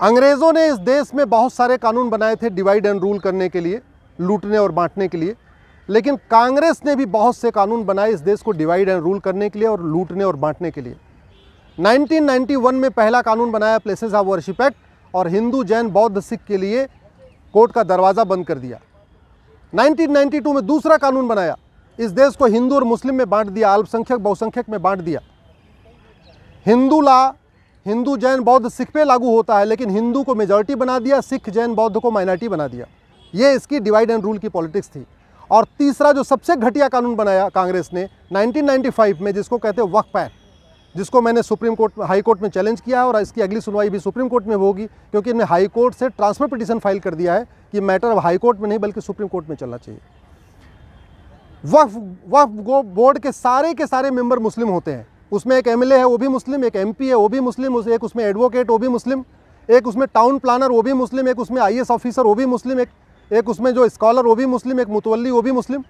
अंग्रेज़ों ने इस देश में बहुत सारे कानून बनाए थे डिवाइड एंड रूल करने के लिए, लूटने और बांटने के लिए, लेकिन कांग्रेस ने भी बहुत से कानून बनाए इस देश को डिवाइड एंड रूल करने के लिए और लूटने और बांटने के लिए। 1991 में पहला कानून बनाया प्लेसेस ऑफ वर्शिप एक्ट, और हिंदू, जैन, बौद्ध, सिख के लिए कोर्ट का दरवाज़ा बंद कर दिया। 1992 में दूसरा कानून बनाया, इस देश को हिंदू और मुस्लिम में बांट दिया, अल्पसंख्यक बहुसंख्यक में बांट दिया। हिंदू लॉ हिंदू, जैन, बौद्ध, सिख पे लागू होता है, लेकिन हिंदू को मेजॉरिटी बना दिया, सिख, जैन, बौद्ध को माइनॉरिटी बना दिया। ये इसकी डिवाइड एंड रूल की पॉलिटिक्स थी। और तीसरा जो सबसे घटिया कानून बनाया कांग्रेस ने 1995 में, जिसको कहते हैं वक्फ एक्ट, जिसको मैंने सुप्रीम कोर्ट, हाई कोर्ट में चैलेंज किया है, और इसकी अगली सुनवाई भी सुप्रीम कोर्ट में होगी, क्योंकि इन्हें हाई कोर्ट से ट्रांसफर पिटीशन फाइल कर दिया है कि मैटर अब हाई कोर्ट में नहीं बल्कि सुप्रीम कोर्ट में चलना चाहिए। वक्फ बोर्ड के सारे मेंबर मुस्लिम होते हैं। उसमें एक एमएलए है वो भी मुस्लिम, एक एमपी है वो भी मुस्लिम, एक उसमें एडवोकेट वो भी मुस्लिम, एक उसमें टाउन प्लानर वो भी मुस्लिम, एक उसमें आईएएस ऑफिसर वो भी मुस्लिम, एक उसमें जो स्कॉलर वो भी मुस्लिम, एक मुतवल्ली वो भी मुस्लिम।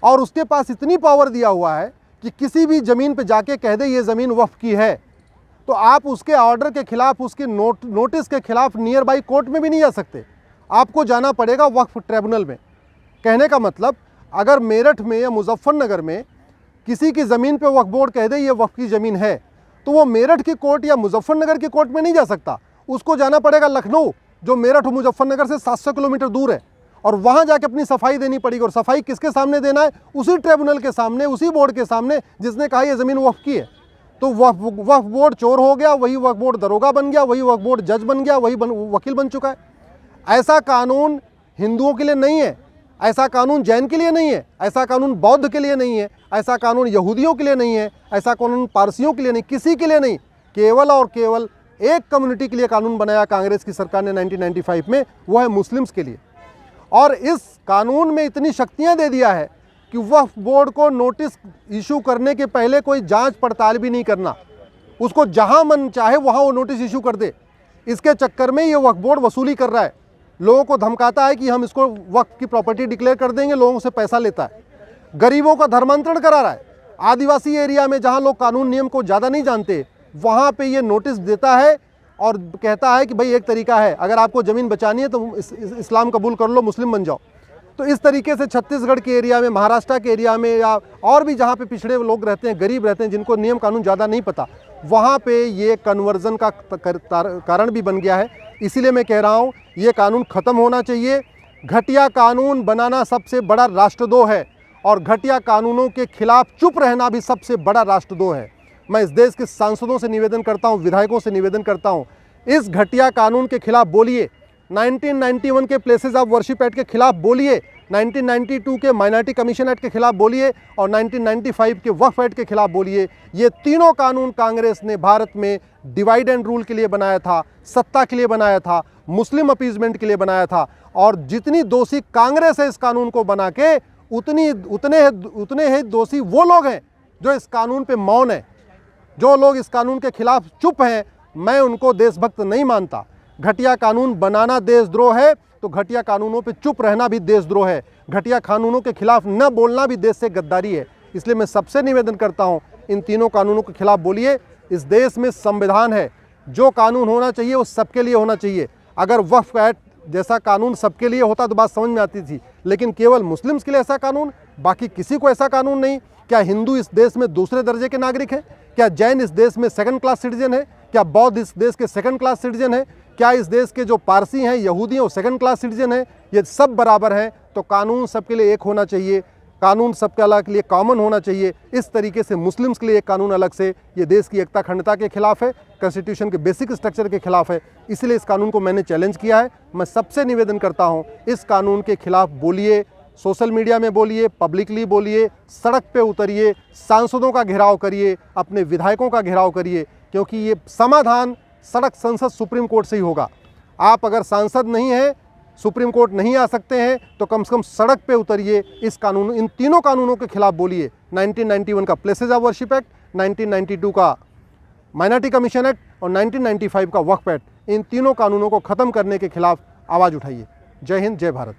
और उसके पास इतनी पावर दिया हुआ है कि किसी भी ज़मीन पे जाके कह दे ये ज़मीन वक्फ की है, तो आप उसके ऑर्डर के खिलाफ, उसके नोटिस के खिलाफ नियर बाई कोर्ट में भी नहीं जा सकते, आपको जाना पड़ेगा वक्फ ट्रिब्यूनल में। कहने का मतलब, अगर मेरठ में या मुजफ्फरनगर में किसी की ज़मीन पे वक्फ बोर्ड कह दे ये वक्फ की ज़मीन है, तो वो मेरठ की कोर्ट या मुजफ्फरनगर की कोर्ट में नहीं जा सकता, उसको जाना पड़ेगा लखनऊ, जो मेरठ और मुजफ्फरनगर से 700 किलोमीटर दूर है, और वहाँ जाके अपनी सफाई देनी पड़ेगी। और सफाई किसके सामने देना है? उसी ट्रिब्यूनल के सामने, उसी बोर्ड के सामने जिसने कहा ये ज़मीन वक्फ की है। तो वक्फ बोर्ड चोर हो गया, वही वक्फ बोर्ड दरोगा बन गया, वही वक्फ बोर्ड जज बन गया, वही वकील बन चुका है। ऐसा कानून हिंदुओं के लिए नहीं है, ऐसा कानून जैन के लिए नहीं है, ऐसा कानून बौद्ध के लिए नहीं है, ऐसा कानून यहूदियों के लिए नहीं है, ऐसा कानून पारसियों के लिए नहीं, किसी के लिए नहीं, केवल और केवल एक कम्युनिटी के लिए कानून बनाया कांग्रेस की सरकार ने 1995 में, वो है मुस्लिम्स के लिए। और इस कानून में इतनी शक्तियां दे दिया है कि वक्फ बोर्ड को नोटिस इशू करने के पहले कोई जांच पड़ताल भी नहीं करना, उसको जहां मन चाहे वहां वो नोटिस इशू कर दे। इसके चक्कर में ये वक्फ बोर्ड वसूली कर रहा है, लोगों को धमकाता है कि हम इसको वक्फ की प्रॉपर्टी डिक्लेयर कर देंगे, लोगों से पैसा लेता है, गरीबों का धर्मांतरण करा रहा है। आदिवासी एरिया में जहां लोग कानून नियम को ज़्यादा नहीं जानते, वहां पे ये नोटिस देता है और कहता है कि भाई एक तरीका है, अगर आपको ज़मीन बचानी है तो इस्लाम कबूल कर लो, मुस्लिम बन जाओ। तो इस तरीके से छत्तीसगढ़ के एरिया में, महाराष्ट्र के एरिया में, या और भी जहाँ पे पिछड़े लोग रहते हैं, गरीब रहते हैं, जिनको नियम कानून ज़्यादा नहीं पता, वहाँ पे ये कन्वर्जन का कारण भी बन गया है। इसीलिए मैं कह रहा हूँ ये कानून ख़त्म होना चाहिए। घटिया कानून बनाना सबसे बड़ा राष्ट्रद्रोह है, और घटिया कानूनों के खिलाफ चुप रहना भी सबसे बड़ा राष्ट्रद्रोह है। मैं इस देश के सांसदों से निवेदन करता हूं, विधायकों से निवेदन करता हूं, इस घटिया कानून के खिलाफ बोलिए। 1991 के प्लेसेस ऑफ वर्शिप एक्ट के खिलाफ बोलिए, 1992 के माइनॉरिटी कमीशन एक्ट के खिलाफ बोलिए, और 1995 के वक्फ एक्ट के खिलाफ बोलिए। ये तीनों कानून कांग्रेस ने भारत में डिवाइड एंड रूल के लिए बनाया था, सत्ता के लिए बनाया था, मुस्लिम अपीजमेंट के लिए बनाया था। और जितनी दोषी कांग्रेस है इस कानून को बना के, उतने ही दोषी वो लोग हैं जो इस कानून पे मौन है। जो लोग इस कानून के खिलाफ चुप हैं, मैं उनको देशभक्त नहीं मानता। घटिया कानून बनाना देशद्रोह है, तो घटिया कानूनों पे चुप रहना भी देशद्रोह है। घटिया कानूनों के खिलाफ न बोलना भी देश से गद्दारी है। इसलिए मैं सबसे निवेदन करता हूं, इन तीनों कानूनों के खिलाफ बोलिए। इस देश में संविधान है, जो कानून होना चाहिए वो सबके लिए होना चाहिए। अगर वक्फ एक्ट जैसा कानून सबके लिए होता तो बात समझ में आती थी, लेकिन केवल मुस्लिम्स के लिए ऐसा कानून, बाकी किसी को ऐसा कानून नहीं। क्या हिंदू इस देश में दूसरे दर्जे के नागरिक हैं? क्या जैन इस देश में सेकंड क्लास सिटीजन है? क्या बौद्ध इस देश के सेकंड क्लास सिटीजन है? क्या इस देश के जो पारसी हैं, यहूदी हैं, वो सेकंड क्लास सिटीजन है? ये सब बराबर हैं। तो कानून सबके लिए एक होना चाहिए, कानून सबके अलग के लिए कॉमन होना चाहिए। इस तरीके से मुस्लिम्स के लिए एक कानून अलग से, ये देश की एकता अखंडता के खिलाफ है, कॉन्स्टिट्यूशन के बेसिक स्ट्रक्चर के खिलाफ है। इसलिए इस कानून को मैंने चैलेंज किया है। मैं सबसे निवेदन करता हूँ, इस कानून के खिलाफ बोलिए, सोशल मीडिया में बोलिए, पब्लिकली बोलिए, सड़क पे उतरिए, सांसदों का घेराव करिए, अपने विधायकों का घेराव करिए, क्योंकि ये समाधान सड़क, संसद, सुप्रीम कोर्ट से ही होगा। आप अगर सांसद नहीं हैं, सुप्रीम कोर्ट नहीं आ सकते हैं, तो कम से कम सड़क पे उतरिए, इस कानून, इन तीनों कानूनों के खिलाफ बोलिए। 1991 का प्लेसेस ऑफ वर्शिप एक्ट, 1992 का माइनॉरिटी कमीशन एक्ट और 1995 का वक्फ एक्ट, इन तीनों कानूनों को ख़त्म करने के खिलाफ आवाज़ उठाइए। जय हिंद, जय भारत।